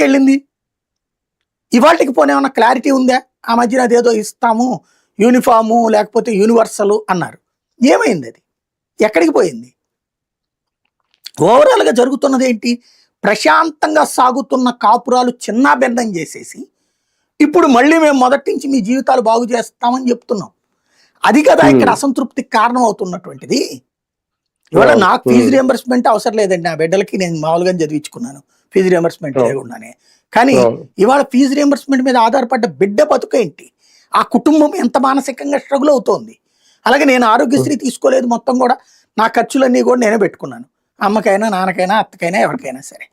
ఎక్కడికి వెళ్ళింది? ఇవాళకి పోనీ ఏమన్నా క్లారిటీ ఉందా? ఆ మధ్యన అదేదో ఇస్తాము యూనిఫాము లేకపోతే యూనివర్సల్ అన్నారు. ఏమైంది అది? ఎక్కడికి పోయింది? ఓవరాల్గా జరుగుతున్నది ఏంటి? ప్రశాంతంగా సాగుతున్న కాపురాలు చిన్నాభిన్నం చేసేసి ఇప్పుడు మళ్ళీ మేము మొదటి నుంచి మీ జీవితాలు బాగు చేస్తామని చెప్తున్నాం. అది కదా ఇక్కడ అసంతృప్తికి కారణం అవుతున్నటువంటిది. ఇవాళ నాకు ఫీజు రియంబర్స్మెంట్ అవసరం లేదండి, నా బిడ్డలకి నేను మామూలుగా చదివించుకున్నాను, ఫీజు రియంబర్స్మెంట్ లేకుండానే. కానీ ఇవాళ ఫీజు రియంబర్స్మెంట్ మీద ఆధారపడ్డ బిడ్డ బతుకేంటి? ఆ కుటుంబం ఎంత మానసికంగా స్ట్రగుల్ అవుతోంది. అలాగే నేను ఆరోగ్యశ్రీ తీసుకోలేదు, మొత్తం కూడా నా ఖర్చులన్నీ కూడా నేనే పెట్టుకున్నాను, అమ్మకైనా నాన్నకైనా అత్తకైనా ఎవరికైనా సరే.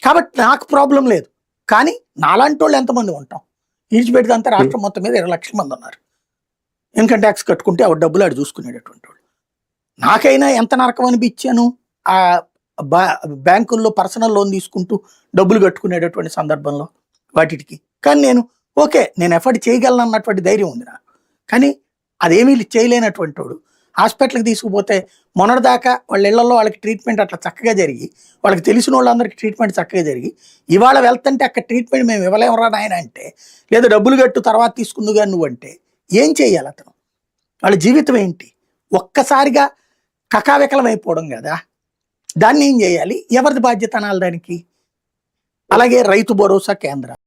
కాబట్టి నాకు ప్రాబ్లం లేదు. కానీ నాలాంటి వాళ్ళు ఎంతమంది ఉంటాం? ఈడ్చిపెడితే అంతా రాష్ట్రం మొత్తం మీద 20 లక్షల మంది ఉన్నారు. ఇన్కమ్ ట్యాక్స్ కట్టుకుంటే ఆవిడ డబ్బులు ఆడు చూసుకునేటటువంటి వాళ్ళు. నాకైనా ఎంత నరకం అనిపించాను ఆ బ్యాంకుల్లో పర్సనల్ లోన్ తీసుకుంటూ డబ్బులు కట్టుకునేటటువంటి సందర్భంలో వాటికి. కానీ నేను ఎఫర్ట్ చేయగలను అన్నటువంటి ధైర్యం ఉంది నాకు. కానీ అదేమీ చేయలేనటువంటి వాడు హాస్పిటల్కి తీసుకుపోతే మొన్నటిదాకా వాళ్ళ ఇళ్లలో వాళ్ళకి ట్రీట్మెంట్ అట్లా చక్కగా జరిగి, వాళ్ళకి తెలిసిన వాళ్ళందరికీ ట్రీట్మెంట్ చక్కగా జరిగి, ఇవాళ వెళ్తుంటే అక్కడ ట్రీట్మెంట్ మేము ఇవ్వలేమరా నాయన అంటే, లేదా డబ్బులు కట్టు తర్వాత తీసుకుందుగా నువ్వు అంటే ఏం చేయాలి అతను? వాళ్ళ జీవితం ఏంటి? ఒక్కసారిగా కకావికలం అయిపోవడం కదా. దాన్ని ఏం చేయాలి? ఎవరిది బాధ్యత అనాలి దానికి? అలాగే రైతు భరోసా కేంద్రాలు